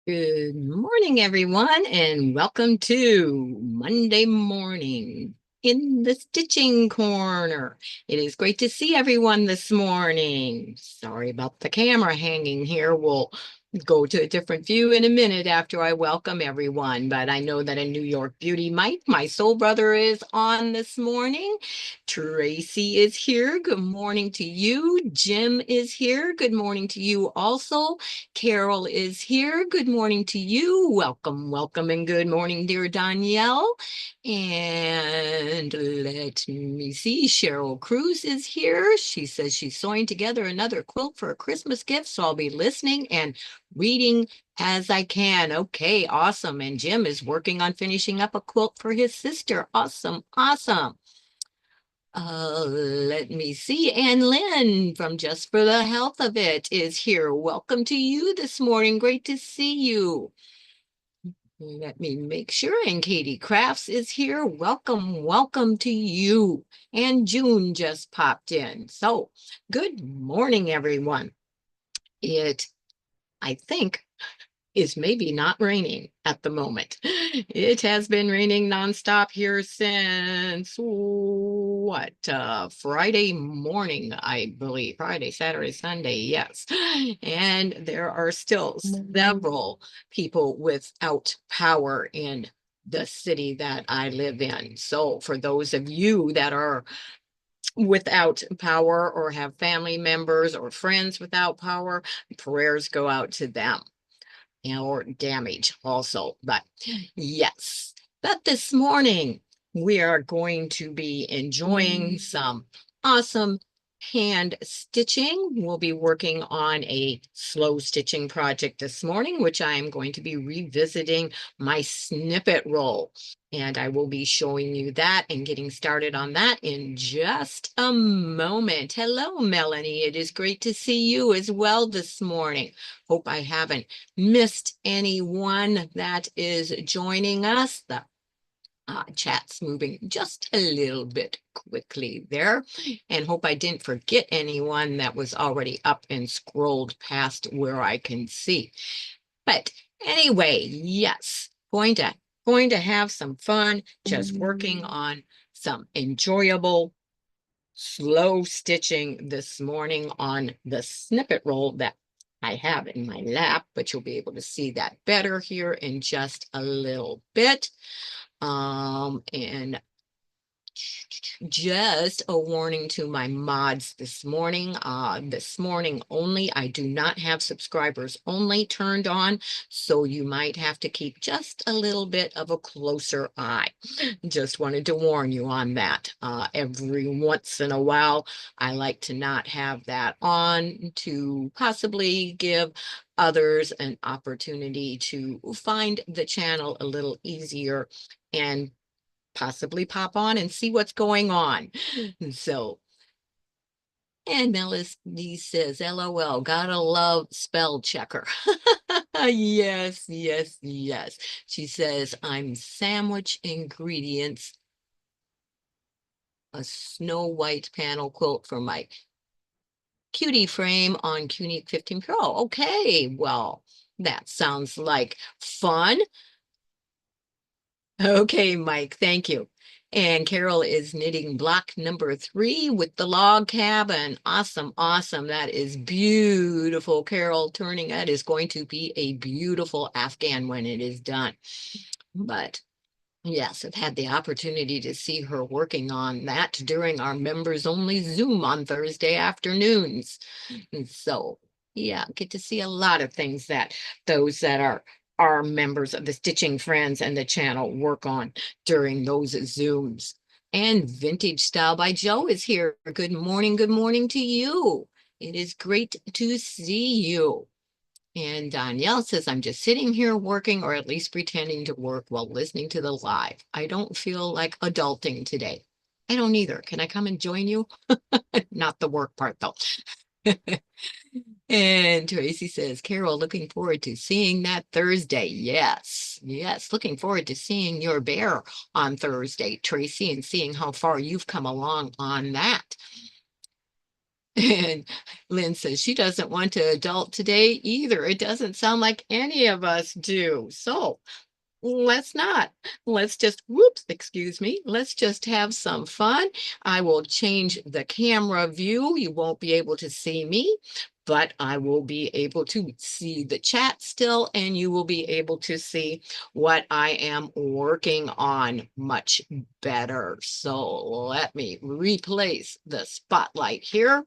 Good morning, everyone, and welcome to Monday morning in the stitching corner. It is great to see everyone this morning. Sorry about the camera hanging here. We'll go to a different view in a minute after I welcome everyone, but I know that a New York beauty, Mike, my soul brother, is on this morning. Tracy is here. Good morning to you. Jim is here. Good morning to you also. Carol is here. Good morning to you. Welcome, welcome, and good morning, dear Danielle. And let me see, Cheryl Cruz is here. She says she's sewing together another quilt for a Christmas gift, so I'll be listening and reading as I can. Okay, awesome. And Jim is working on finishing up a quilt for his sister. Awesome, awesome. Let me see. And Lynn from Just for the Health of It is here. Welcome to you this morning. Great to see you. Let me make sure. And Katie Crafts is here. Welcome, welcome to you. And June just popped in. So, good morning, everyone. I think, is maybe not raining at the moment. It has been raining nonstop here since what, Friday morning, I believe. Friday, Saturday, Sunday, yes. And there are still several people without power in the city that I live in. So for those of you that are without power or have family members or friends without power, prayers go out to them or damage also. But yes, but this morning we are going to be enjoying some awesome hand stitching. We'll be working on a slow stitching project this morning, which I am going to be revisiting my snippet roll. And I will be showing you that and getting started on that in just a moment. Hello, Melanie. It is great to see you as well this morning. Hope I haven't missed anyone that is joining us. The chat's moving just a little bit quickly there, and hope I didn't forget anyone that was already up and scrolled past where I can see. But anyway, yes, going to have some fun just working on some enjoyable slow stitching this morning on the snippet roll that I have in my lap, but you'll be able to see that better here in just a little bit. And just a warning to my mods this morning only. I do not have subscribers only turned on, so you might have to keep just a little bit of a closer eye. Just wanted to warn you on that. Every once in a while, I like to not have that on to possibly give others an opportunity to find the channel a little easier and possibly pop on and see what's going on. So, and Melody says, LOL, gotta love spell checker. Yes, yes, yes. She says, I'm sandwich ingredients, a snow white panel quilt for my cutie frame on Cutie 15 Pro. Okay, well, that sounds like fun. Okay, Mike, thank you. And Carol is knitting block number 3 with the log cabin. Awesome, awesome. That is beautiful. Carol turning that is going to be a beautiful Afghan when it is done. But yes, I've had the opportunity to see her working on that during our members only Zoom on Thursday afternoons. And so, yeah, get to see a lot of things that those that are members of the Stitching Friends and the channel work on during those Zooms. And Vintage Style by Joe is here. Good morning to you. It is great to see you. And Danielle says, I'm just sitting here working, or at least pretending to work while listening to the live. I don't feel like adulting today. I don't either. Can I come and join you? Not the work part, though. And Tracy says, Carol, looking forward to seeing that Thursday. Yes, yes, looking forward to seeing your bear on Thursday, Tracy, and seeing how far you've come along on that. And Lynn says she doesn't want to adult today either. It doesn't sound like any of us do. So let's not. Let's just, whoops, excuse me. Let's just have some fun. I will change the camera view. You won't be able to see me, but I will be able to see the chat still, and you will be able to see what I am working on much better. So let me replace the spotlight here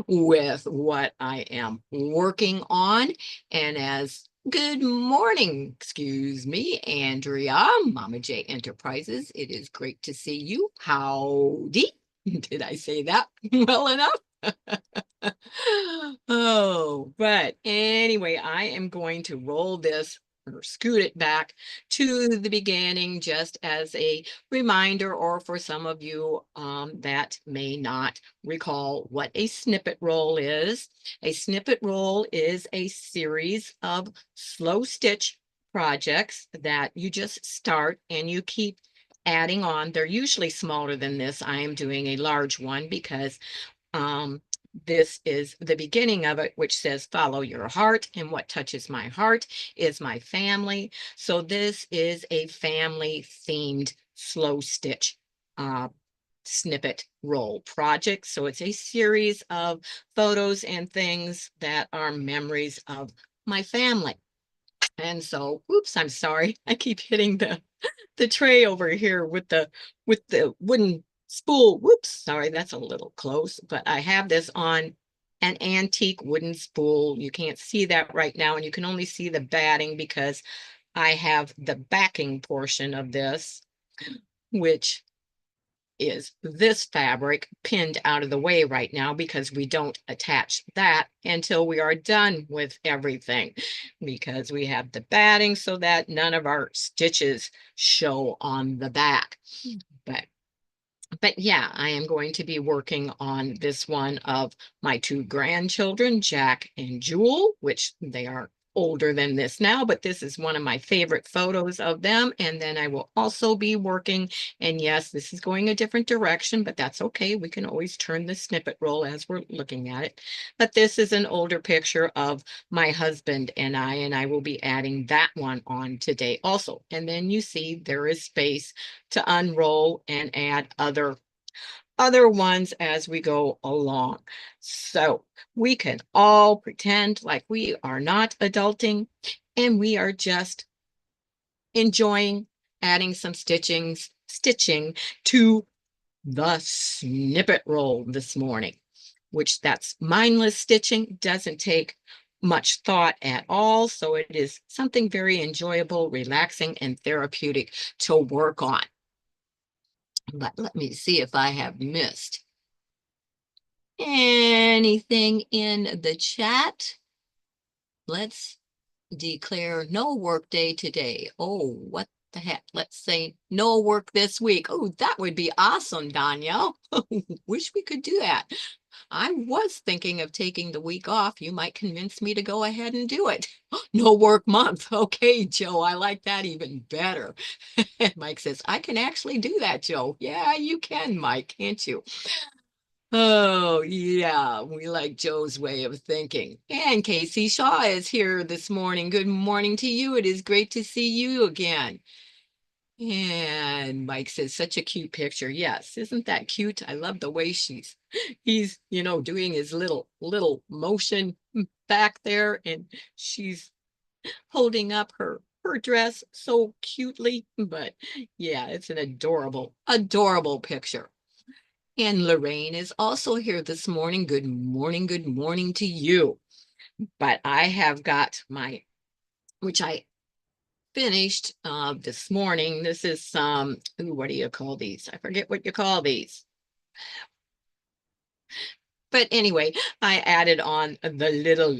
with what I am working on. And as good morning, excuse me, Andrea, Mama J Enterprises. It is great to see you. Howdy. Did I say that well enough? Oh, but anyway, I am going to roll this or scoot it back to the beginning just as a reminder, or for some of you that may not recall what a snippet roll is. A snippet roll is a series of slow stitch projects that you just start and you keep adding on. They're usually smaller than this. I am doing a large one because um, this is the beginning of it, which says follow your heart. And what touches my heart is my family. So this is a family themed slow stitch uh, snippet roll project. So it's a series of photos and things that are memories of my family. And so, oops, I'm sorry. I keep hitting the tray over here with the wooden spool. Whoops, sorry, that's a little close, but I have this on an antique wooden spool. You can't see that right now, and you can only see the batting because I have the backing portion of this, which is this fabric pinned out of the way right now because we don't attach that until we are done with everything, because we have the batting so that none of our stitches show on the back. But yeah, I am going to be working on this one of my two grandchildren, Jack and Jewel, which they are older than this now, but this is one of my favorite photos of them. And then I will also be working, and yes, this is going a different direction, but that's okay. We can always turn the snippet roll as we're looking at it. But this is an older picture of my husband and I will be adding that one on today also. And then you see there is space to unroll and add other ones as we go along. So we can all pretend like we are not adulting and we are just enjoying adding some stitching to the snippet roll this morning, which that's mindless stitching, doesn't take much thought at all. So it is something very enjoyable, relaxing, and therapeutic to work on. But let me see if I have missed anything in the chat. Let's declare no work day today. Oh, what the heck? Let's say no work this week. Oh, that would be awesome, Danielle. Wish we could do that. I was thinking of taking the week off. You might convince me to go ahead and do it. No work month. Okay, Joe, I like that even better. Mike says, I can actually do that, Joe. Yeah, you can, Mike, can't you? Oh, yeah, we like Joe's way of thinking. And Casey Shaw is here this morning. Good morning to you. It is great to see you again. And Mike says, such a cute picture. Yes, isn't that cute? I love the way he's, doing his little motion back there, and she's holding up her dress so cutely. But yeah, it's an adorable picture. And Lorraine is also here this morning. Good morning to you. But I have got which I finished this morning. This is some, what do you call these? I forget what you call these. But anyway, I added on the little,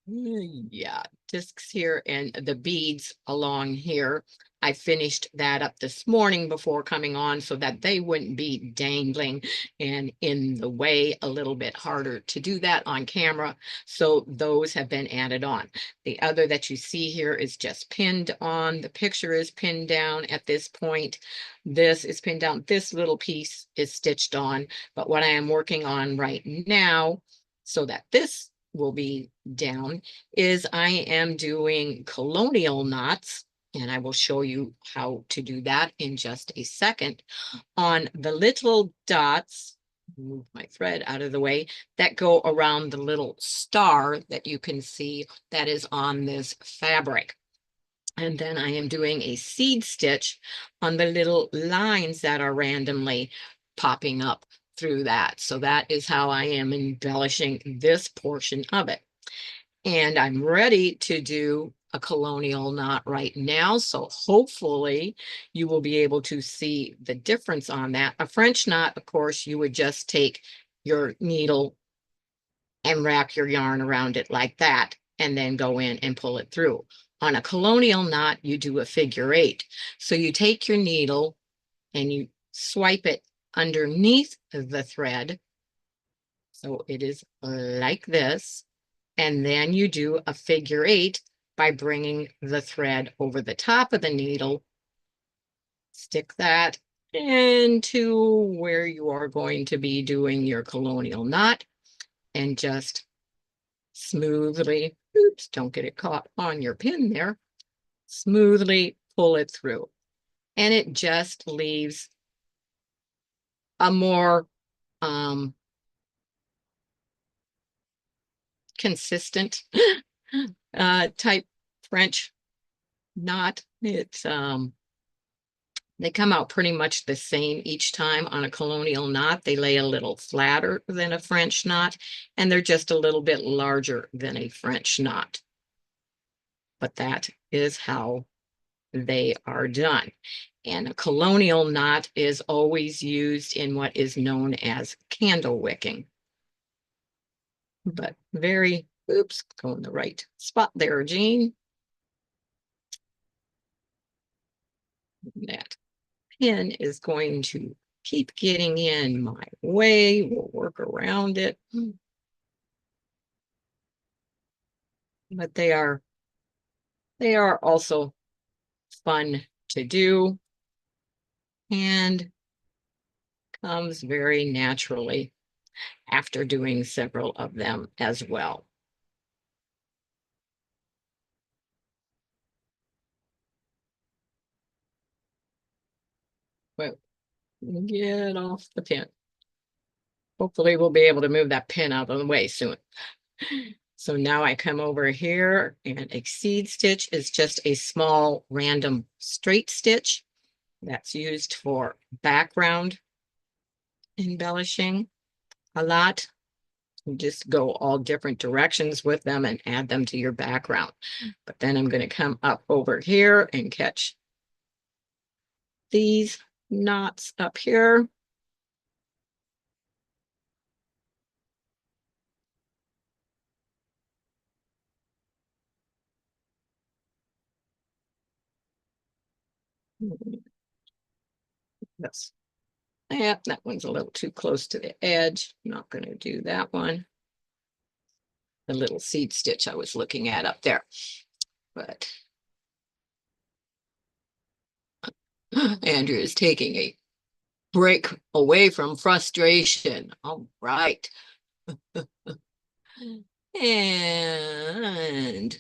yeah, discs here and the beads along here I finished that up this morning before coming on so that they wouldn't be dangling and in the way. A little bit harder to do that on camera. So those have been added on. The other that you see here is just pinned on. The picture is pinned down at this point. This is pinned down. This little piece is stitched on. But what I am working on right now, so that this will be down, is I am doing colonial knots. And I will show you how to do that in just a second. On the little dots, move my thread out of the way, that go around the little star that you can see that is on this fabric. And then I am doing a seed stitch on the little lines that are randomly popping up through that. So that is how I am embellishing this portion of it. And I'm ready to do a colonial knot right now. So hopefully you will be able to see the difference on that. A French knot, of course, you would just take your needle and wrap your yarn around it like that, and then go in and pull it through. On a colonial knot, you do a figure eight. So you take your needle and you swipe it underneath the thread. So it is like this. And then you do a figure eight by bringing the thread over the top of the needle. Stick that into where you are going to be doing your colonial knot, and just smoothly, oops, don't get it caught on your pin there, smoothly pull it through. And it just leaves a more consistent type French knot. It's they come out pretty much the same each time. On a colonial knot, they lay a little flatter than a French knot, and they're just a little bit larger than a French knot. But that is how they are done. And a colonial knot is always used in what is known as candle wicking. But very, oops, go in the right spot there, Jean. That pin is going to keep getting in my way. We'll work around it. But they are also fun to do and comes very naturally after doing several of them as well. But get off the pin. Hopefully we'll be able to move that pin out of the way soon. So now I come over here, and a seed stitch is just a small random straight stitch that's used for background embellishing a lot. You just go all different directions with them and add them to your background. But then I'm going to come up over here and catch these knots up here. Yes. Yeah, that one's a little too close to the edge. I'm not going to do that one. The little seed stitch I was looking at up there. But Andrew is taking a break away from frustration. All right. And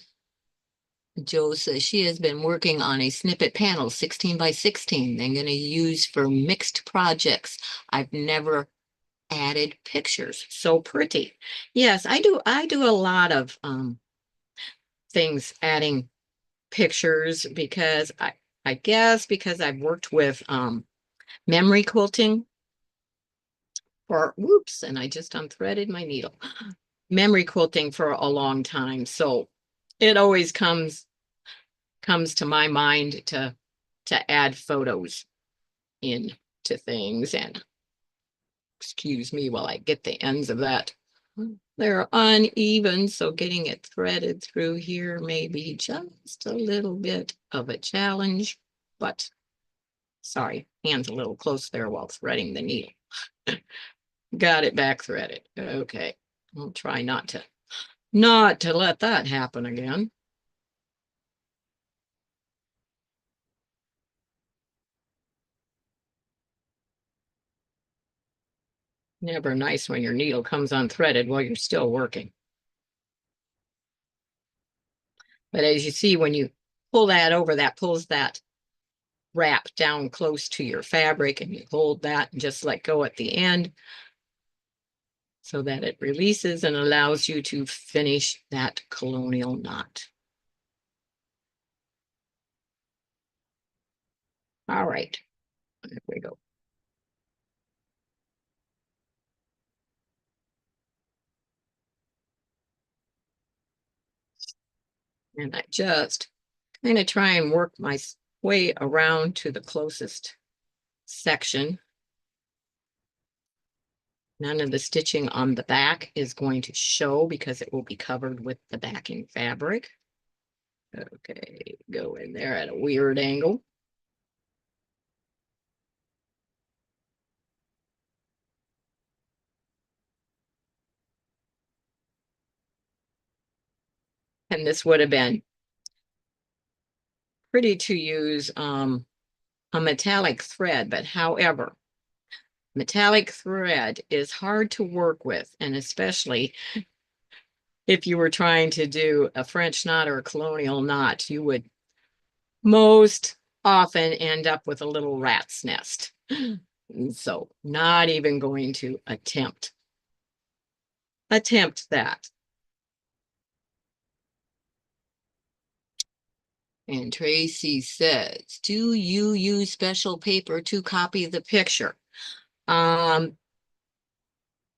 Joe says she has been working on a snippet panel 16 by 16. They're going to use for mixed projects. I've never added pictures. So pretty. Yes, I do a lot of things adding pictures because I guess because I've worked with memory quilting for, whoops, and I just unthreaded my needle. Memory quilting for a long time. So it always comes to my mind to add photos into things. And excuse me while I get the ends of that. They're uneven, so getting it threaded through here may be just a little bit of a challenge. but sorry, hand's a little close there while threading the needle. Got it back threaded. Okay, I'll try not to let that happen again. Never nice when your needle comes unthreaded while you're still working. But as you see, when you pull that over, that pulls that wrap down close to your fabric, and you hold that and just let go at the end so that it releases and allows you to finish that colonial knot. All right, there we go. And I just kind of try and work my way around to the closest section. None of the stitching on the back is going to show because it will be covered with the backing fabric. Okay, go in there at a weird angle. And this would have been pretty to use a metallic thread, but however, metallic thread is hard to work with, and especially if you were trying to do a French knot or a colonial knot, you would most often end up with a little rat's nest. So not even going to attempt that. And Tracy says, do you use special paper to copy the picture? No,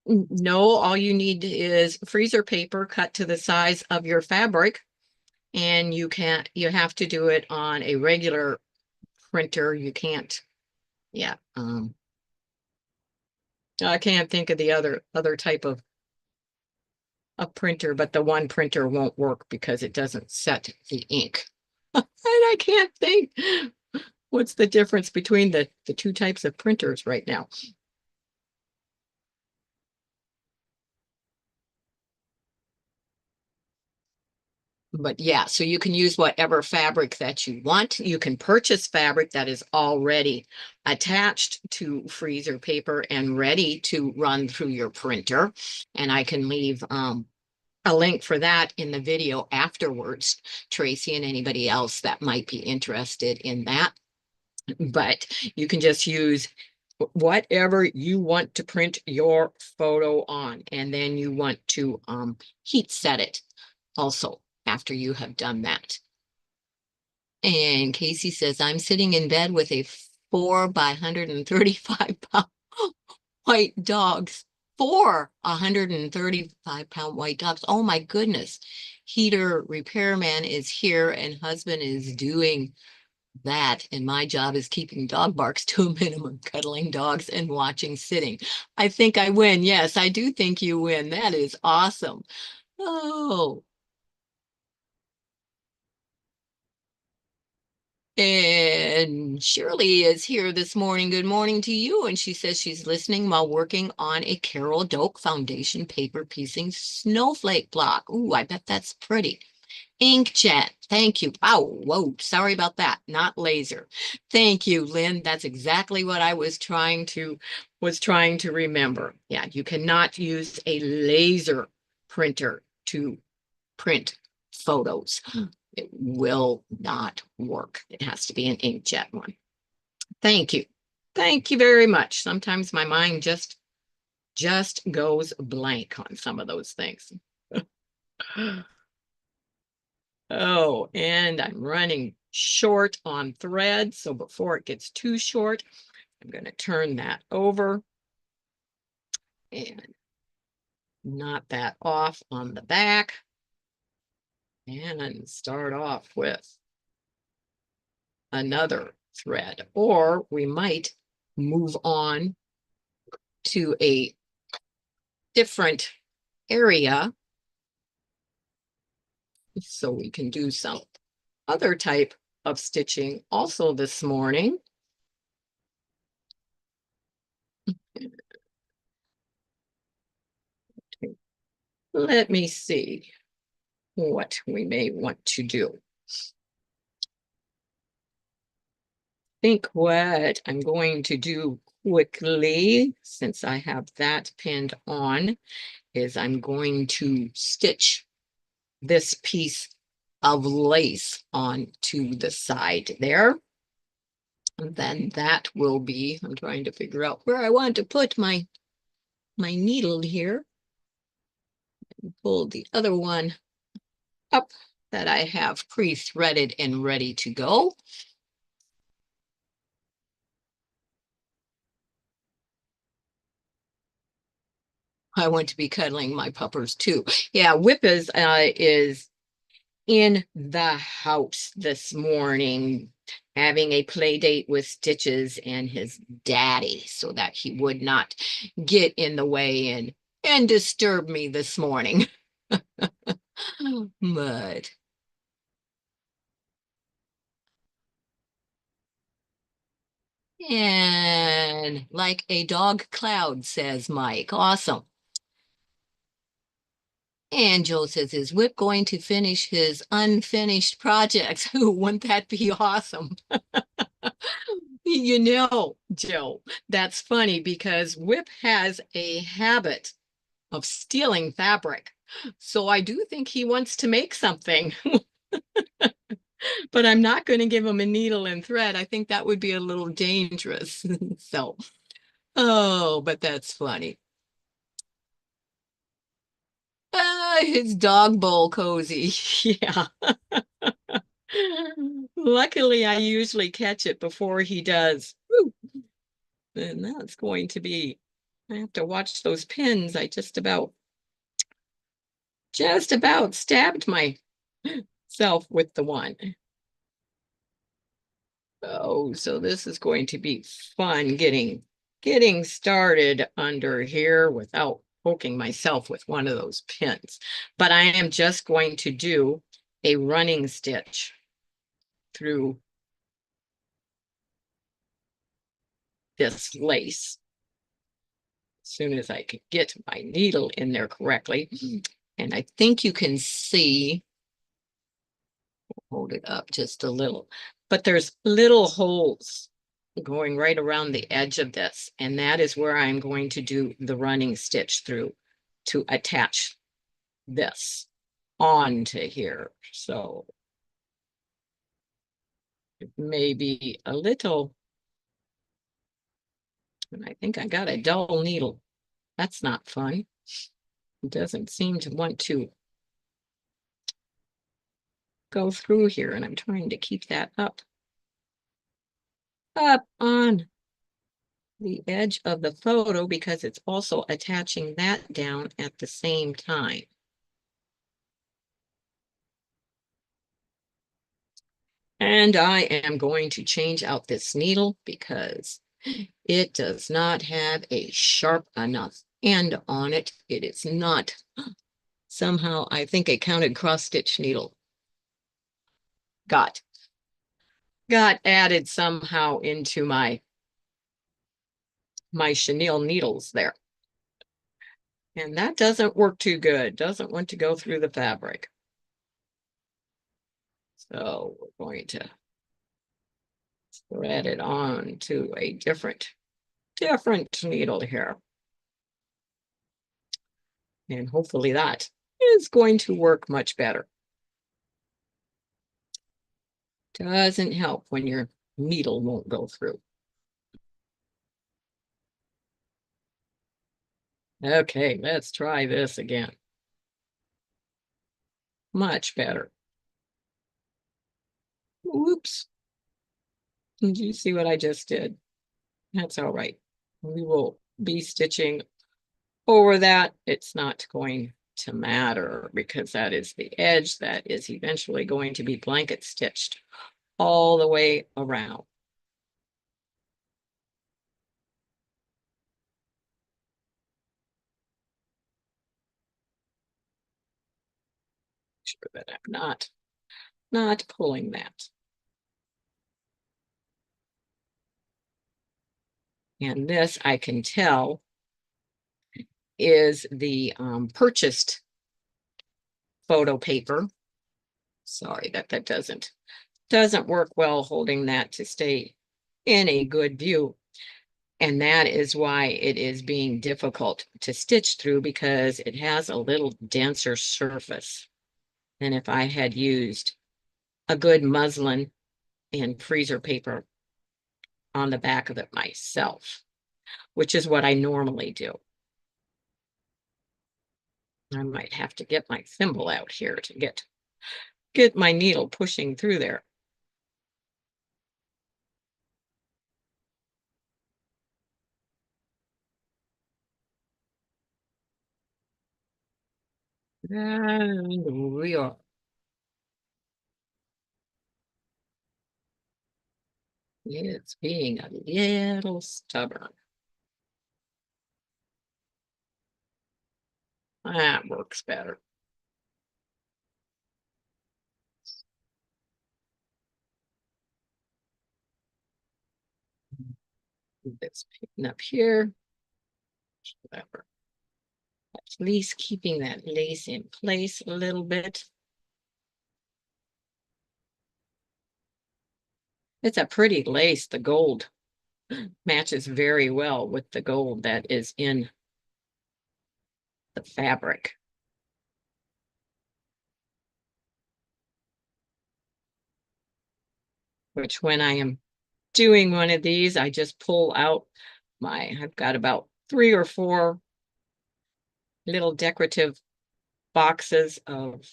all you need is freezer paper cut to the size of your fabric, and you have to do it on a regular printer. You can't, yeah. I can't think of the other type of a printer, but the one printer won't work because it doesn't set the ink. And I can't think what's the difference between the two types of printers right now. But yeah, so you can use whatever fabric that you want. You can purchase fabric that is already attached to freezer paper and ready to run through your printer. And I can leave a link for that in the video afterwards, Tracy, and anybody else that might be interested in that. But you can just use whatever you want to print your photo on, and then you want to heat set it also after you have done that. And Casey says, I'm sitting in bed with a 4 by 135 pound white dogs. 4 135-pound white dogs. Oh my goodness. Heater repairman is here and husband is doing that. And my job is keeping dog barks to a minimum, cuddling dogs and watching sitting. I think I win. Yes, I do think you win. That is awesome. Oh, and Shirley is here this morning. Good morning to you. And she says she's listening while working on a Carol Doak Foundation paper piecing snowflake block. Ooh, I bet that's pretty. Inkjet. Thank you. Oh, whoa. Sorry about that. Not laser. Thank you, Lynn. That's exactly what I was trying to remember. Yeah, you cannot use a laser printer to print photos. It will not work. It has to be an inkjet one. Thank you. Thank you very much. Sometimes my mind just goes blank on some of those things. Oh, and I'm running short on thread. So before it gets too short, I'm going to turn that over and knot that off on the back and start off with another thread, or we might move on to a different area so we can do some other type of stitching also this morning. Let me see what we may want to do. Think what I'm going to do quickly, since I have that pinned on, is I'm going to stitch this piece of lace onto the side there. And then that will be, I'm trying to figure out where I want to put my needle here. Pull the other one up that I have pre-threaded and ready to go. I want to be cuddling my puppers too. Yeah, Whip is in the house this morning, having a play date with Stitches and his daddy, so that he would not get in the way and disturb me this morning. But and like a dog cloud, says Mike. Awesome. And Joe says, is Whip going to finish his unfinished projects? Wouldn't that be awesome? You know, Joe, that's funny because Whip has a habit of stealing fabric. So I do think he wants to make something, but I'm not going to give him a needle and thread. I think that would be a little dangerous. So, oh, but that's funny. His dog bowl cozy. Yeah. Luckily, I usually catch it before he does. Woo. And that's going to be, I have to watch those pins. I just about stabbed myself with the one. Oh, so this is going to be fun getting started under here without poking myself with one of those pins. But I am just going to do a running stitch through this lace as soon as I can get my needle in there correctly. And I think you can see, hold it up just a little, but there's little holes going right around the edge of this. And that is where I'm going to do the running stitch through to attach this onto here. So it may be a little, and I think I got a dull needle. That's not fun. It doesn't seem to want to go through here, and I'm trying to keep that up on the edge of the photo because it's also attaching that down at the same time. And I am going to change out this needle because it does not have a sharp enough end on it. It is not. Somehow, I think a counted cross stitch needle got added somehow into my chenille needles there. And that doesn't work too good. Doesn't want to go through the fabric. So we're going to thread it on to a different needle here. And hopefully that is going to work much better. Doesn't help when your needle won't go through. Okay, let's try this again. Much better. Whoops. Did you see what I just did? That's all right. We will be stitching over that. It's not going to matter because that is the edge that is eventually going to be blanket stitched all the way around. Sure that I'm not pulling that. And this I can tell is the purchased photo paper. Sorry that doesn't work well holding that to stay in a good view. And that is why it is being difficult to stitch through, because it has a little denser surface than if I had used a good muslin and freezer paper on the back of it myself, which is what I normally do. I might have to get my thimble out here to get my needle pushing through there. And we are. It's being a little stubborn. That works better. It's picking up here. Whatever. At least keeping that lace in place a little bit. It's a pretty lace. The gold matches very well with the gold that is in the fabric. Which when I am doing one of these, I just pull out I've got about 3 or 4 little decorative boxes of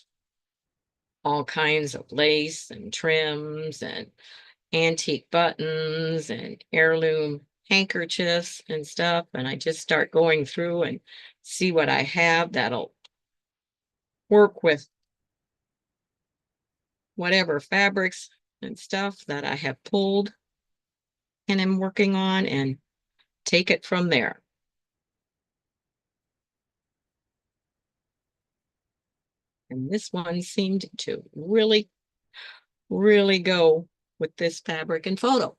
all kinds of lace and trims and antique buttons and heirloom handkerchiefs and stuff. And I just start going through and see what I have that'll work with whatever fabrics and stuff that I have pulled and am working on, and take it from there. And this one seemed to really, really go with this fabric and photo.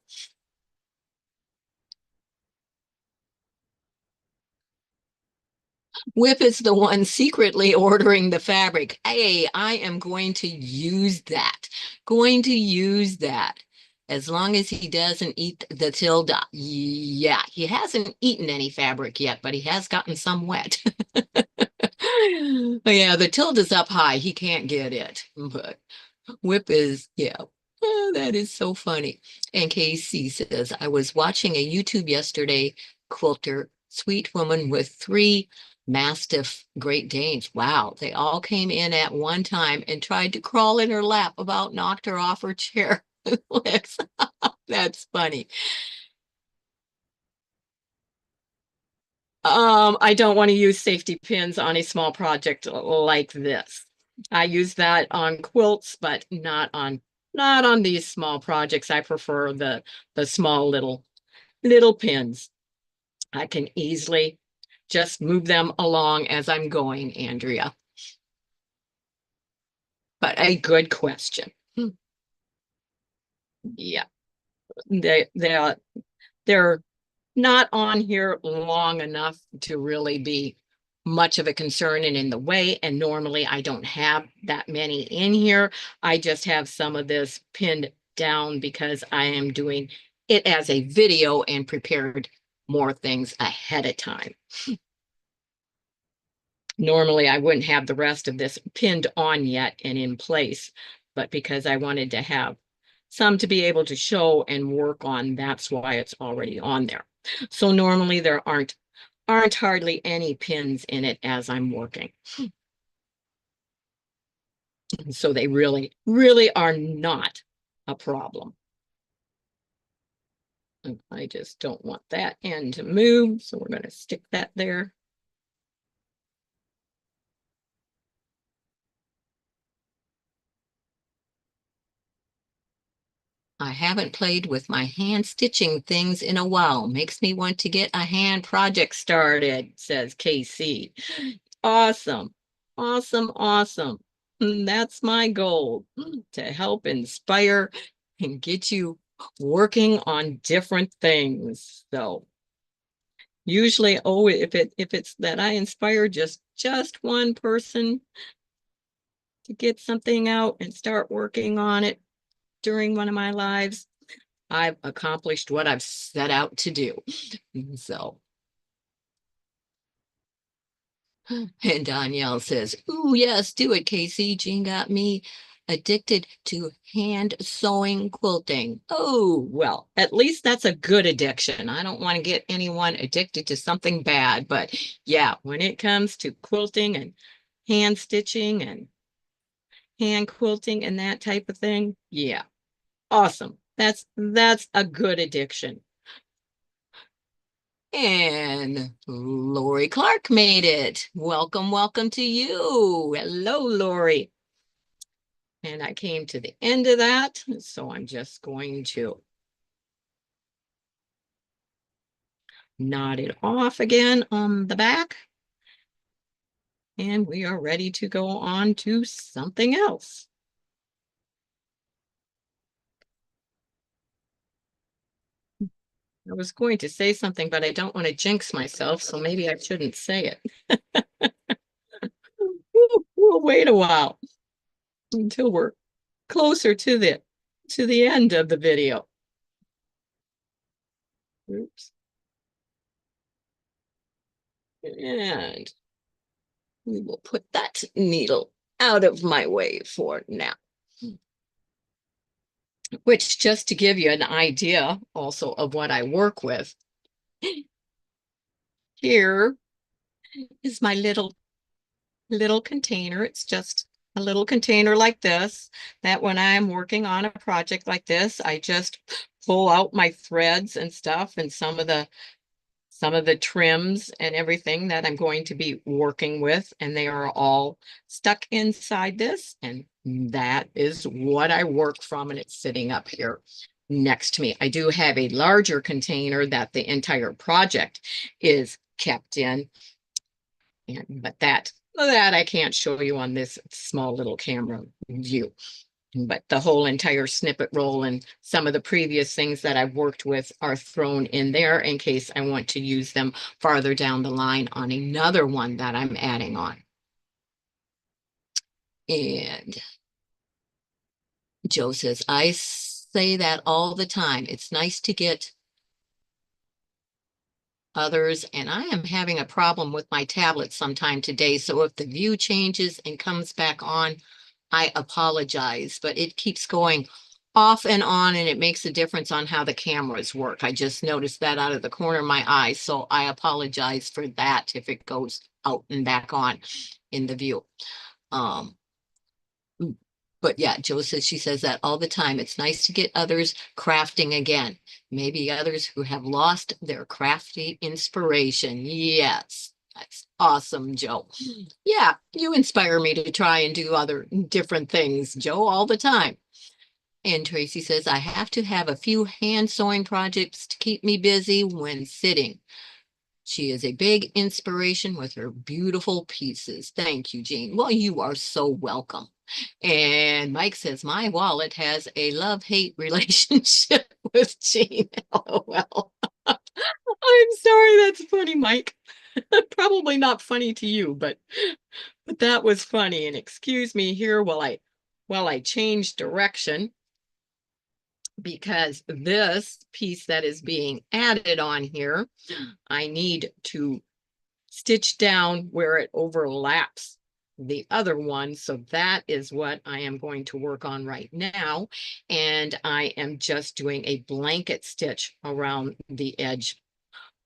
Whip is the one secretly ordering the fabric. Hey, I am going to use that. Going to use that. As long as he doesn't eat the tilde. Yeah, he hasn't eaten any fabric yet, but he has gotten some wet. Yeah, the tilde is up high. He can't get it. But Whip is, yeah. Oh, that is so funny. And Casey says, I was watching a YouTube yesterday, quilter, sweet woman with 3 Mastiff Great Danes. Wow, they all came in at one time and tried to crawl in her lap, about knocked her off her chair. That's funny. I don't want to use safety pins on a small project like this. I use that on quilts, but not on these small projects. I prefer the small little pins. I can easily just move them along as I'm going, Andrea. But a good question. Yeah, they're not on here long enough to really be much of a concern and in the way. And normally I don't have that many in here. I just have some of this pinned down because I am doing it as a video and prepared more things ahead of time. Normally I wouldn't have the rest of this pinned on yet and in place, but because I wanted to have some to be able to show and work on, that's why it's already on there. So normally there aren't hardly any pins in it as I'm working. So they really, really are not a problem. I just don't want that end to move, so we're going to stick that there. I haven't played with my hand stitching things in a while. Makes me want to get a hand project started, says KC. Awesome. Awesome. Awesome. That's my goal, to help inspire and get you working on different things. So Usually, oh, if it's that I inspire just one person to get something out and start working on it during one of my lives, I've accomplished what I've set out to do. So, and Danielle says, "Ooh, yes, do it, Casey. Jean got me addicted to hand sewing quilting." Oh, well, at least that's a good addiction. I don't want to get anyone addicted to something bad, but yeah, when it comes to quilting and hand stitching and hand quilting and that type of thing, yeah, awesome. That's a good addiction. And Lori Clark made it. Welcome, welcome to you. Hello, Lori. And I came to the end of that, so I'm just going to knot it off again on the back. And we are ready to go on to something else. I was going to say something, but I don't want to jinx myself, so maybe I shouldn't say it. We'll wait a while until we're closer to the end of the video. Oops. And we will put that needle out of my way for now. Which, just to give you an idea also of what I work with, here is my little container. It's just a little container like this, that when I'm working on a project like this, I just pull out my threads and stuff and some of the trims and everything that I'm going to be working with, and they are all stuck inside this, and that is what I work from, and it's sitting up here next to me. I do have a larger container that the entire project is kept in, but that I can't show you on this small little camera view. But the whole entire snippet roll and some of the previous things that I've worked with are thrown in there in case I want to use them farther down the line on another one that I'm adding on. And Joe says, I say that all the time. It's nice to get others, and I am having a problem with my tablet sometime today. So if the view changes and comes back on, I apologize, but it keeps going off and on, and it makes a difference on how the cameras work. I just noticed that out of the corner of my eye, so I apologize for that if it goes out and back on in the view. Um, but yeah, Joe says she says that all the time. It's nice to get others crafting again. Maybe others who have lost their crafty inspiration. Yes, that's awesome, Joe. Yeah, you inspire me to try and do other different things, Joe, all the time. And Tracy says, I have to have a few hand sewing projects to keep me busy when sitting. She is a big inspiration with her beautiful pieces. Thank you, Jean. Well, you are so welcome. And Mike says, my wallet has a love-hate relationship with Jean. LOL. I'm sorry, that's funny, Mike. Probably not funny to you, but that was funny. And excuse me here while I change direction, because this piece that is being added on here, I need to stitch down where it overlaps the other one. So that is what I am going to work on right now. And I am just doing a blanket stitch around the edge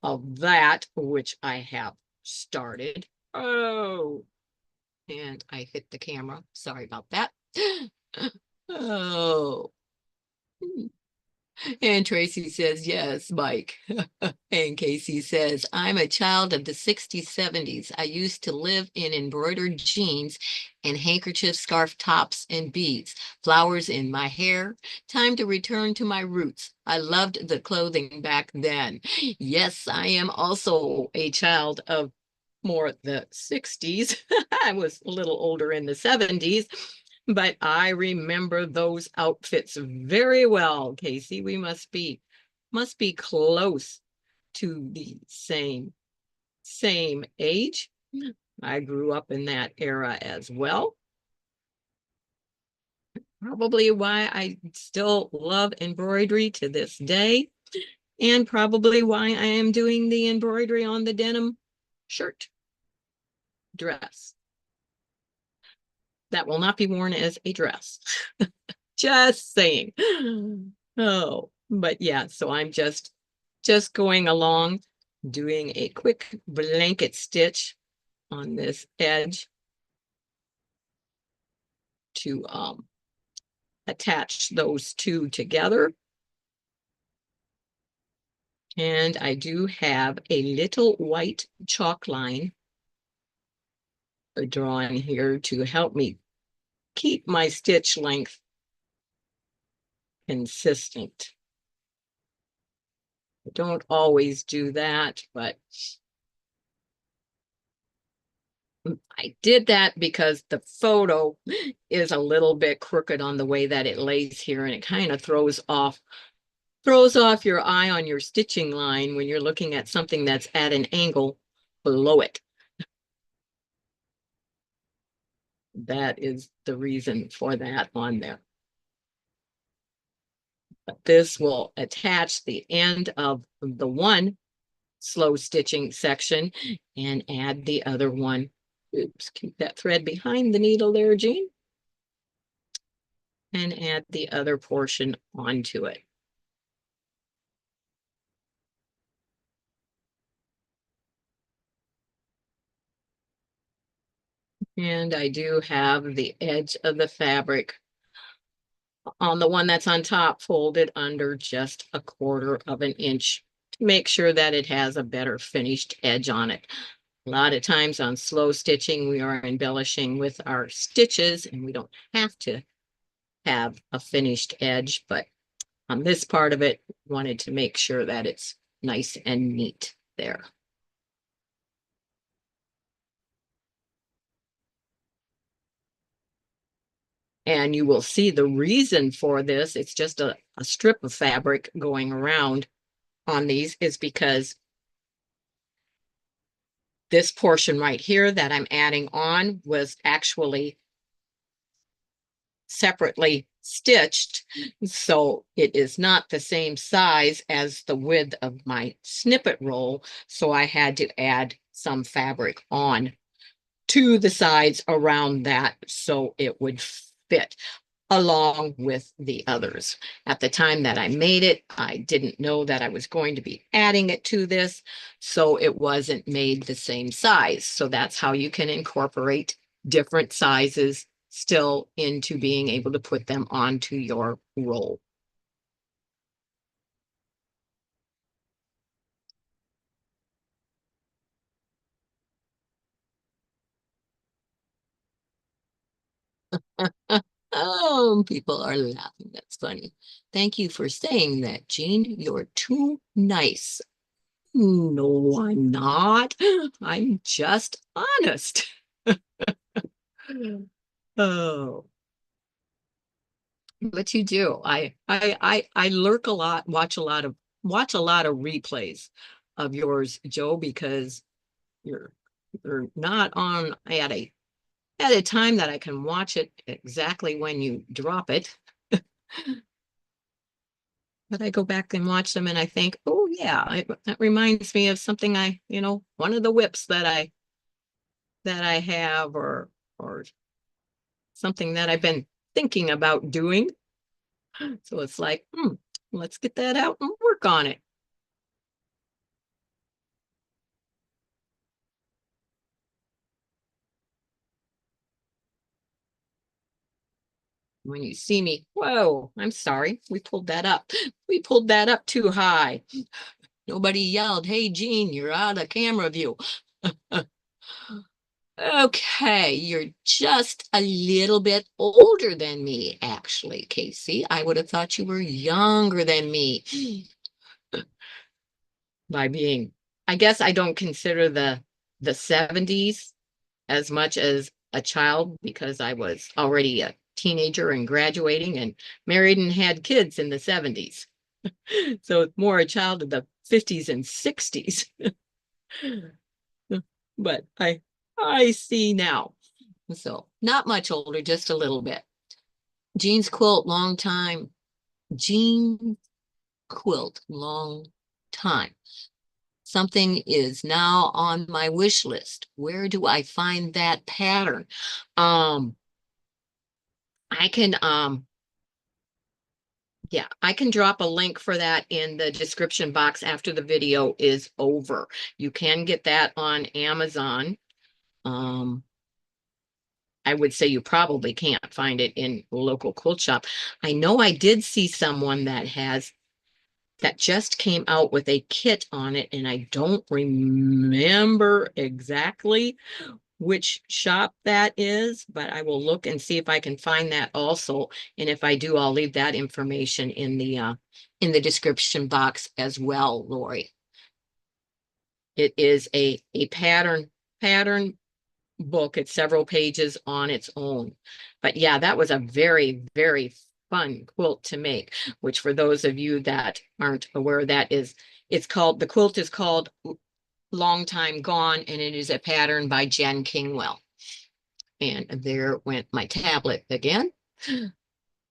of that, which I have started. Oh, and I hit the camera. Sorry about that. Oh. And Tracy says, yes, Mike. And Casey says, I'm a child of the 60s, 70s. I used to live in embroidered jeans and handkerchief, scarf tops, and beads, flowers in my hair. Time to return to my roots. I loved the clothing back then. Yes, I am also a child of more the 60s. I was a little older in the 70s. But I remember those outfits very well, Casey. We must be close to the same age. I grew up in that era as well. Probably why I still love embroidery to this day, and probably why I am doing the embroidery on the denim shirt dress. That will not be worn as a dress. Just saying. Oh, but yeah, so I'm just going along, doing a quick blanket stitch on this edge to attach those two together. And I do have a little white chalk line drawn here to help me keep my stitch length consistent. I don't always do that, but I did that because the photo is a little bit crooked on the way that it lays here, and it kind of throws off your eye on your stitching line when you're looking at something that's at an angle below it. That is the reason for that on there. But this will attach the end of the one slow stitching section and add the other one. Oops, keep that thread behind the needle there, Jean. And add the other portion onto it. And I do have the edge of the fabric on the one that's on top folded under just 1/4 of an inch to make sure that it has a better finished edge on it. A lot of times on slow stitching, we are embellishing with our stitches and we don't have to have a finished edge, but on this part of it, wanted to make sure that it's nice and neat there. And you will see the reason for this. It's just a strip of fabric going around on these is because this portion right here that I'm adding on was actually separately stitched. So it is not the same size as the width of my snippet roll. So I had to add some fabric on to the sides around that so it would fit along with the others. At the time that I made it, I didn't know that I was going to be adding it to this, so it wasn't made the same size. So that's how you can incorporate different sizes still into being able to put them onto your roll. Oh, people are laughing. That's funny. Thank you for saying that, Jean. You're too nice. No, I'm not. I'm just honest. Oh, but you do. I lurk a lot, watch a lot of replays of yours, Joe, because you're you're not on at a time that I can watch it exactly when you drop it. But I go back and watch them and I think, oh yeah, that reminds me of something one of the whips that I have or something that I've been thinking about doing. So it's like, let's get that out and work on it. When you see me, whoa, I'm sorry, we pulled that up. We pulled that up too high. Nobody yelled, hey, Jean, you're out of camera view. Okay, you're just a little bit older than me, actually, Casey. I would have thought you were younger than me by being, I guess I don't consider the 70s as much as a child because I was already a teenager and graduating and married and had kids in the 70s. So it's more a child of the 50s and 60s. But I see now. So not much older, just a little bit. Jean's quilt, long time. Jean quilt, long time. Something is now on my wish list. Where do I find that pattern? Um, I can yeah, I can drop a link for that in the description box after the video is over. You can get that on Amazon. Um, I would say you probably can't find it in local quilt shop. I know I did see someone that just came out with a kit on it, and I don't remember exactly which shop that is, but I will look and see if I can find that also. And if I do, I'll leave that information in the description box as well, Lori. It is a pattern book. It's several pages on its own. But yeah, that was a very, very fun quilt to make, which for those of you that aren't aware, that is, the quilt is called Long Time Gone, and it is a pattern by Jen Kingwell. And there went my tablet again,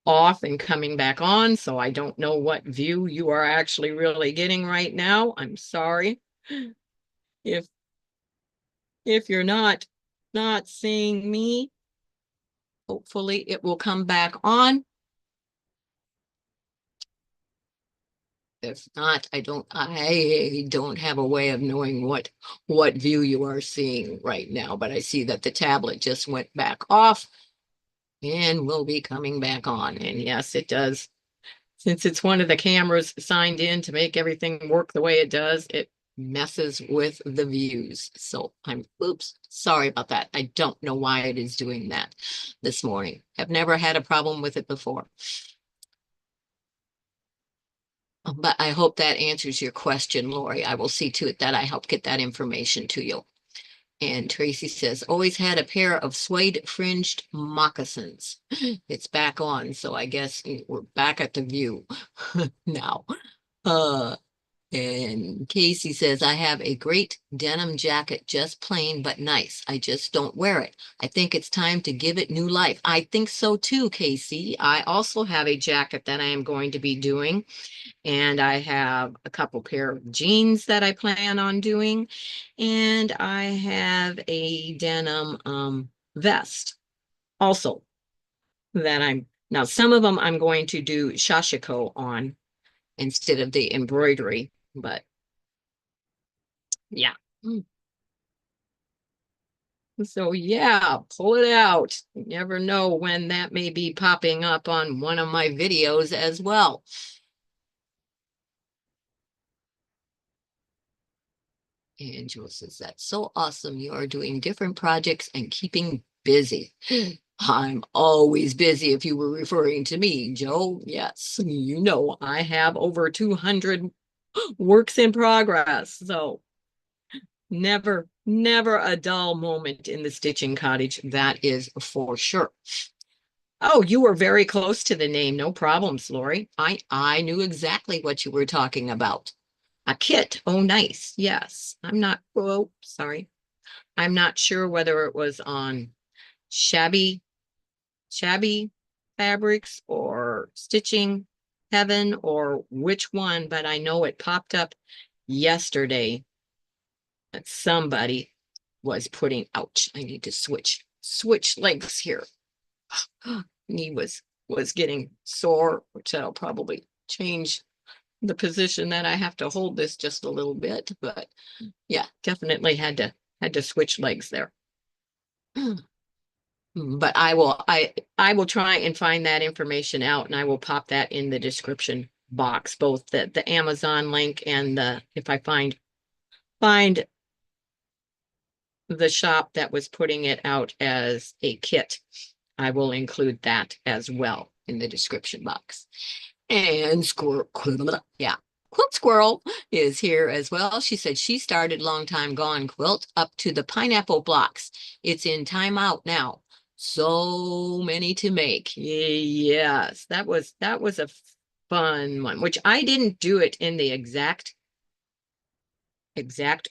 off and coming back on. So I don't know what view you are actually really getting right now. I'm sorry. If you're not seeing me, hopefully it will come back on. If not, I don't have a way of knowing what view you are seeing right now, but I see that the tablet just went back off and will be coming back on. And yes, it does. Since it's one of the cameras signed in to make everything work the way it does, it messes with the views. So oops, sorry about that. I don't know why it is doing that this morning. I've never had a problem with it before. But I hope that answers your question, Lori. I will see to it that I help get that information to you. And Tracy says, always had a pair of suede fringed moccasins. It's back on, so I guess we're back at the view now. Uh, and Casey says, I have a great denim jacket, just plain but nice. I just don't wear it. I think it's time to give it new life. I think so too, Casey. I also have a jacket that I am going to be doing. And I have a couple pair of jeans that I plan on doing. And I have a denim vest also that now some of them I'm going to do sashiko on instead of the embroidery, but yeah. So yeah, pull it out. You never know when that may be popping up on one of my videos as well. Angela says, that's so awesome. You are doing different projects and keeping busy. I'm always busy if you were referring to me, Joe. Yes, you know, I have over 200 works in progress. So never a dull moment in the stitching cottage. That is for sure. Oh, you were very close to the name. No problems, Lori. I knew exactly what you were talking about. A kit. Oh, nice. Yes. Oh, sorry. I'm not sure whether it was on shabby fabrics or stitching heaven or which one, but I know it popped up yesterday that somebody was putting, ouch, I need to switch legs here. Knee was getting sore, which I'll probably change the position that I have to hold this just a little bit, but yeah, definitely had to switch legs there. But I will try and find that information out, and I will pop that in the description box, both the Amazon link and the if I find the shop that was putting it out as a kit, I will include that as well in the description box. And squirrel, yeah, Quilt Squirrel is here as well. She said she started Long Time Gone quilt up to the pineapple blocks. It's in timeout now. So many to make. Yes, that was a fun one, which I didn't do it in the exact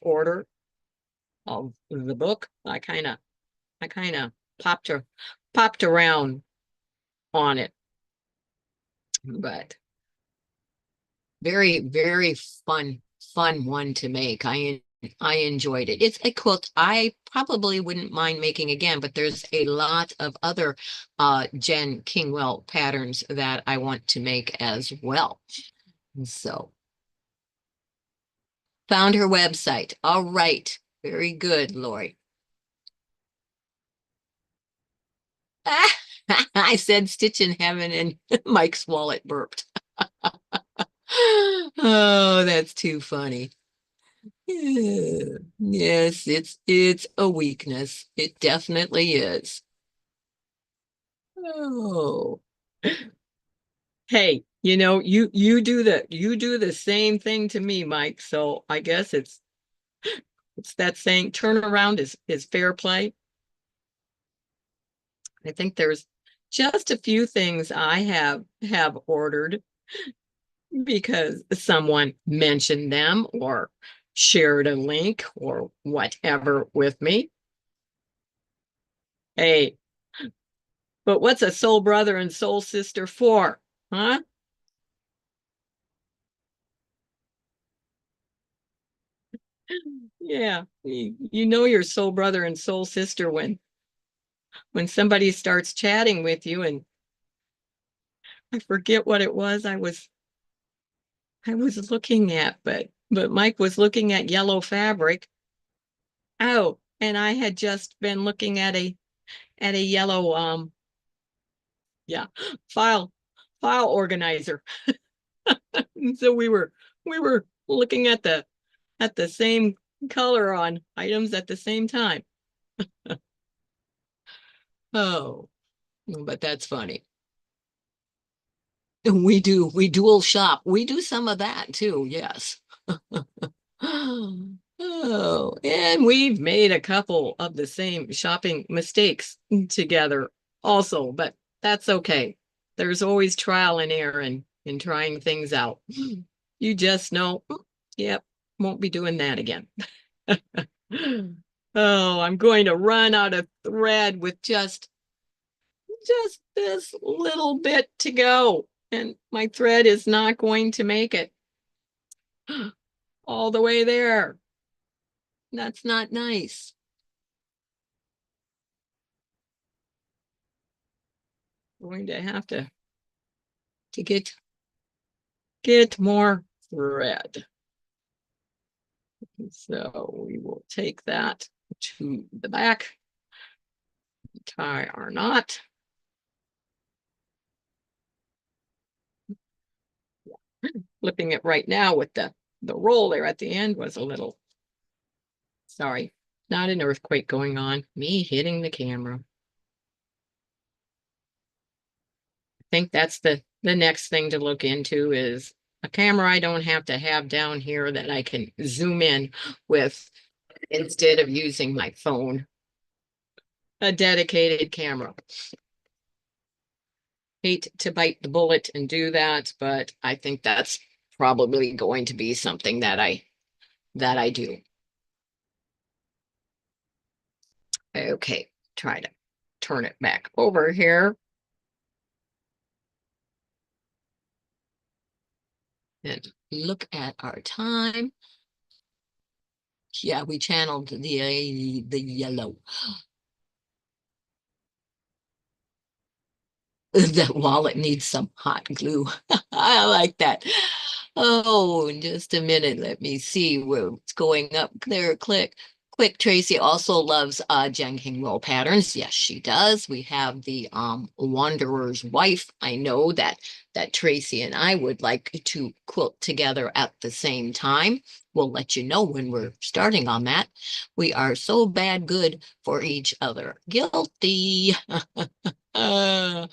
order of the book. I kind of popped around on it, but very, very fun one to make. I enjoyed it. It's a quilt I probably wouldn't mind making again, but there's a lot of other Jen Kingwell patterns that I want to make as well. So found her website. All right. Very good, Lori. I said stitch in heaven and Mike's wallet burped. Oh, that's too funny. Yeah. Yes, it's a weakness. It definitely is. Oh. Hey, you do the same thing to me, Mike. So I guess it's that saying, turn around is fair play. I think there's just a few things I have ordered because someone mentioned them or shared a link or whatever with me. Hey, but what's a soul brother and soul sister for? Huh? Yeah, you know your soul brother and soul sister when somebody starts chatting with you, and I forget what it was I was looking at, but Mike was looking at yellow fabric. Oh, and I had just been looking at a yellow yeah, file file organizer. And so we were looking at the same color on items at the same time. Oh, but that's funny. We dual shop. We do some of that too, yes. Oh, and we've made a couple of the same shopping mistakes together also, but that's okay. There's always trial and error in trying things out. You just know, yep, won't be doing that again. Oh, I'm going to run out of thread with just this little bit to go, and my thread is not going to make it all the way there. That's not nice. Going to have to get more thread. So we will take that to the back, tie our knot. Flipping it right now with the roll there at the end was a little, sorry, not an earthquake going on, me hitting the camera. I think that's the next thing to look into is a camera I don't have to have down here that I can zoom in with instead of using my phone. A dedicated camera. Hate to bite the bullet and do that, but I think that's probably going to be something that I do. Okay, try to turn it back over here and look at our time. Yeah, we channeled the yellow. That wallet needs some hot glue. I like that. Oh, in just a minute. Let me see where it's going up there. Click. Quick Tracy also loves Jenking roll patterns. Yes, she does. We have the Wanderer's Wife. I know that Tracy and I would like to quilt together at the same time. We'll let you know when we're starting on that. We are so bad good for each other. Guilty. Uh,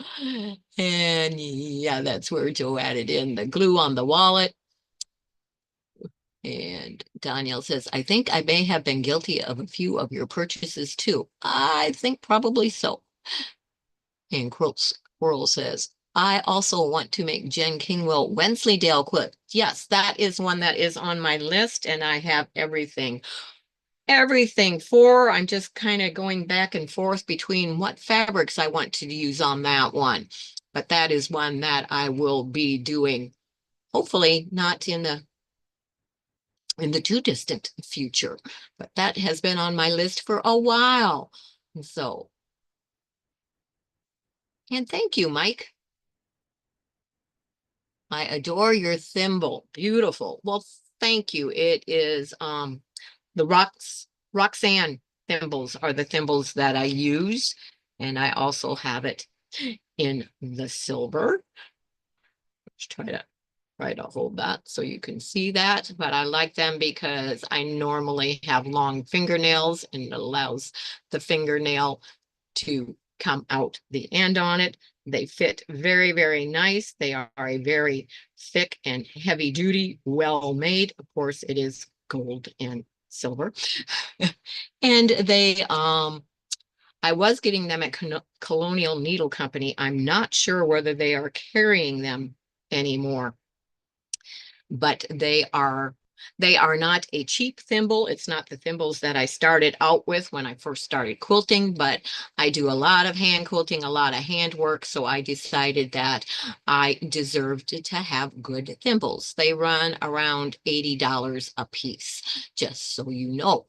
and yeah, that's where Joe added in the glue on the wallet. And Danielle says, I think I may have been guilty of a few of your purchases too. I think probably so. And Quirl says, I also want to make Jen Kingwell Wensleydale quilt. Yes, that is one that is on my list, and I have everything for. I'm just kind of going back and forth between what fabrics I want to use on that one. But that is one that I will be doing, hopefully not in the too distant future. But that has been on my list for a while. So, and thank you, Mike. I adore your thimble. Beautiful. Well, thank you. It is the Roxanne thimbles are the thimbles that I use. And I also have it in the silver. Let's try to hold that so you can see that. But I like them because I normally have long fingernails and it allows the fingernail to come out the end on it. They fit very, very nice. They are a very thick and heavy duty, well made. Of course, it is gold and silver. And I was getting them at Colonial Needle Company. I'm not sure whether they are carrying them anymore, but they are not a cheap thimble. It's not the thimbles that I started out with when I first started quilting, but I do a lot of hand quilting, a lot of handwork, so I decided that I deserved to have good thimbles. They run around $80 a piece, just so you know.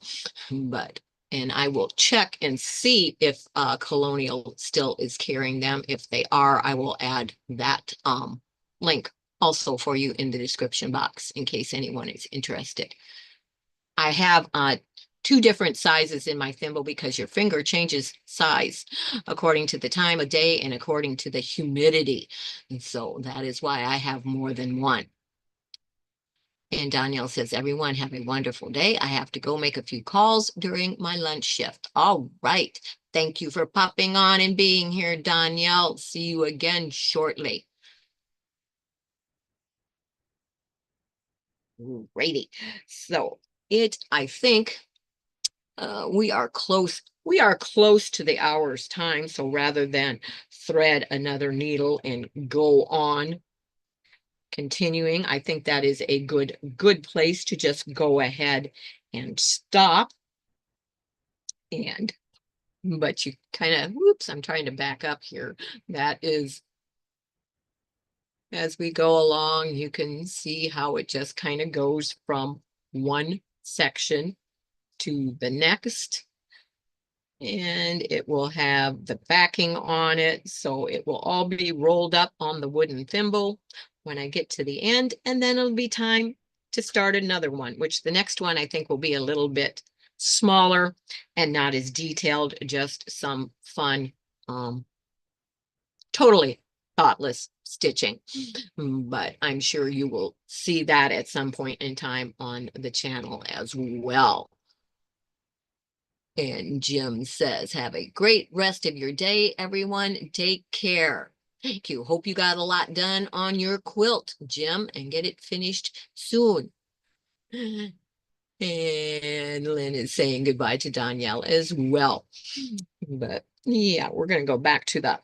But and I will check and see if Colonial still is carrying them. If they are, I will add that link also for you in the description box in case anyone is interested. I have two different sizes in my thimble because your finger changes size according to the time of day and according to the humidity. And so that is why I have more than one. And Danielle says, everyone have a wonderful day. I have to go make a few calls during my lunch shift. All right. Thank you for popping on and being here, Danielle. See you again shortly. Righty. So I think we are close to the hour's time. So rather than thread another needle and go on continuing, I think that is a good place to just go ahead and stop. But you kind of, whoops, I'm trying to back up here. That is, as we go along, you can see how it just kind of goes from one section to the next. And it will have the backing on it. So it will all be rolled up on the wooden thimble when I get to the end. And then it'll be time to start another one, which the next one I think will be a little bit smaller and not as detailed, just some fun, totally thoughtless stitching. But I'm sure you will see that at some point in time on the channel as well. And Jim says, have a great rest of your day, everyone. Take care. Thank you. Hope you got a lot done on your quilt, Jim, and get it finished soon. And Lynn is saying goodbye to Danielle as well. But yeah, we're going to go back to the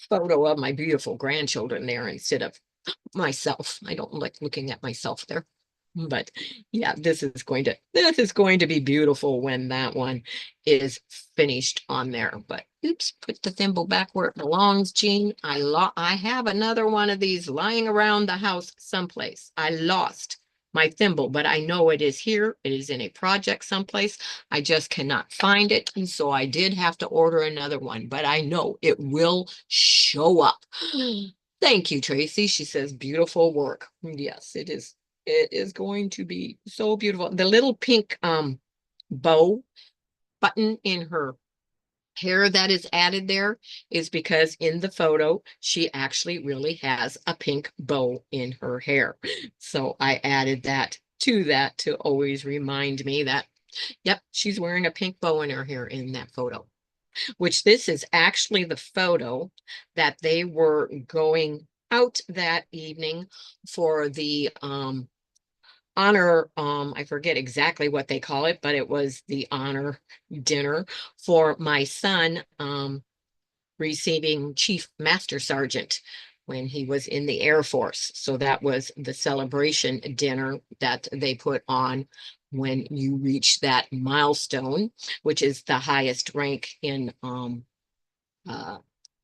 photo of my beautiful grandchildren there instead of myself. I don't like looking at myself there. But yeah, this is going to be beautiful when that one is finished on there. But oops, put the thimble back where it belongs, Jean. I have another one of these lying around the house someplace. I lost my thimble, but I know it is here. It is in a project someplace. I just cannot find it. And so I did have to order another one, but I know it will show up. Thank you, Tracy. She says, beautiful work. Yes, it is. It is going to be so beautiful. The little pink bow button in her hair that is added there is because in the photo, she actually really has a pink bow in her hair. So I added that to always remind me that, yep, she's wearing a pink bow in her hair in that photo. Which this is actually the photo that they were going out that evening for the honor, I forget exactly what they call it, but it was the honor dinner for my son receiving Chief Master Sergeant when he was in the Air Force. So that was the celebration dinner that they put on when you reach that milestone, which is the highest rank in uh,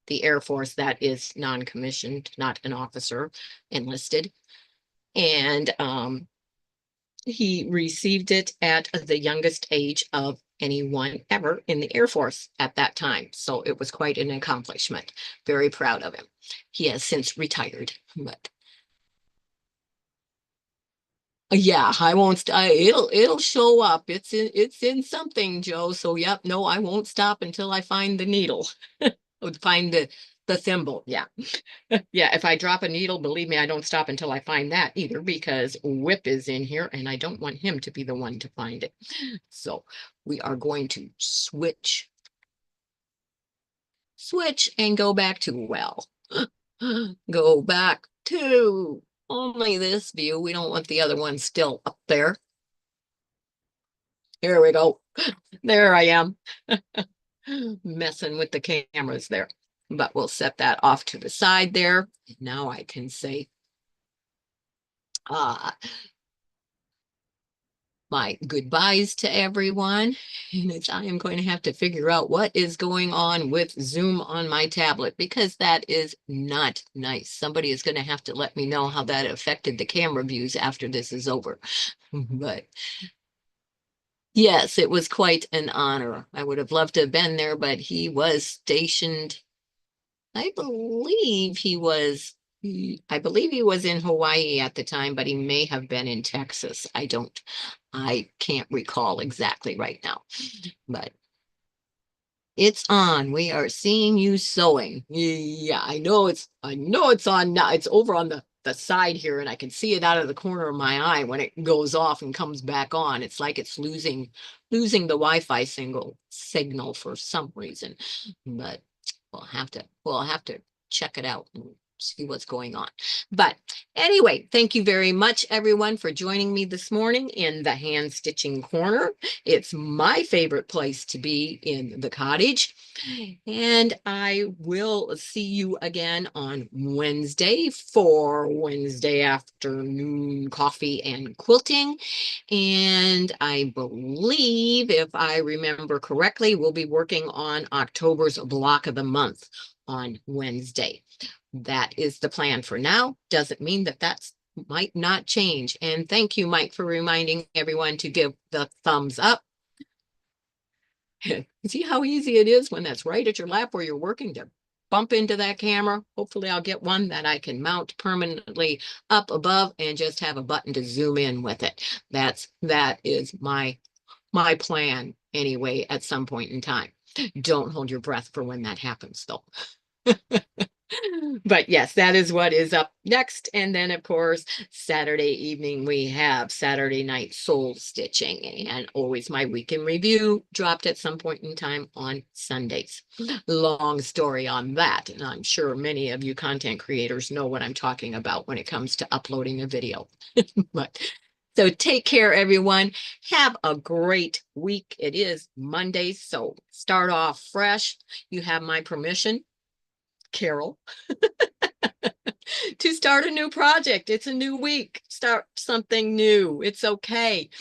the Air Force that is non-commissioned, not an officer, enlisted. And he received it at the youngest age of anyone ever in the Air Force at that time. So it was quite an accomplishment. Very proud of him. He has since retired, but yeah, I won't. It'll show up. It's in something, Joe. So yep, no, I won't stop until I find the needle. Find the thimble. Yeah. Yeah, if I drop a needle, believe me, I don't stop until I find that either because Whip is in here and I don't want him to be the one to find it. So we are going to switch and go back to, well, go back to only this view. We don't want the other one still up there. Here we go. There I am. Messing with the cameras there. But we'll set that off to the side there. Now I can say, uh, my goodbyes to everyone. And I am going to have to figure out what is going on with Zoom on my tablet because that is not nice. Somebody is going to have to let me know how that affected the camera views after this is over. But yes, it was quite an honor. I would have loved to have been there, but he was stationed. I believe he was. I believe he was in Hawaii at the time, but he may have been in Texas. I can't recall exactly right now, but it's on. We are seeing you sewing. Yeah, I know it's on now. It's over on the side here, and I can see it out of the corner of my eye when it goes off and comes back on. It's like it's losing the Wi-Fi signal for some reason. But we'll have to check it out and see what's going on. But anyway, thank you very much, everyone, for joining me this morning in the hand stitching corner. It's my favorite place to be in the cottage. And I will see you again on Wednesday for Wednesday afternoon coffee and quilting. And I believe, if I remember correctly, we'll be working on October's block of the month on Wednesday. That is the plan for now. Doesn't mean that that's might not change. And thank you, Mike, for reminding everyone to give the thumbs up. See how easy it is when that's right at your lap where you're working to bump into that camera. Hopefully I'll get one that I can mount permanently up above and just have a button to zoom in with it. That is my plan anyway at some point in time. Don't hold your breath for when that happens though. But yes, that is what is up next. And then, of course, Saturday evening, we have Saturday night soul stitching and always my weekend review dropped at some point in time on Sundays. Long story on that. And I'm sure many of you content creators know what I'm talking about when it comes to uploading a video. But so take care, everyone. Have a great week. It is Monday, so start off fresh. You have my permission, Carol, to start a new project. It's a new week. Start something new. It's okay.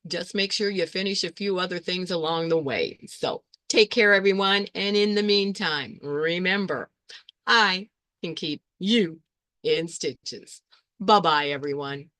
Just make sure you finish a few other things along the way. So take care, everyone. And in the meantime, remember, I can keep you in stitches. Bye-bye, everyone.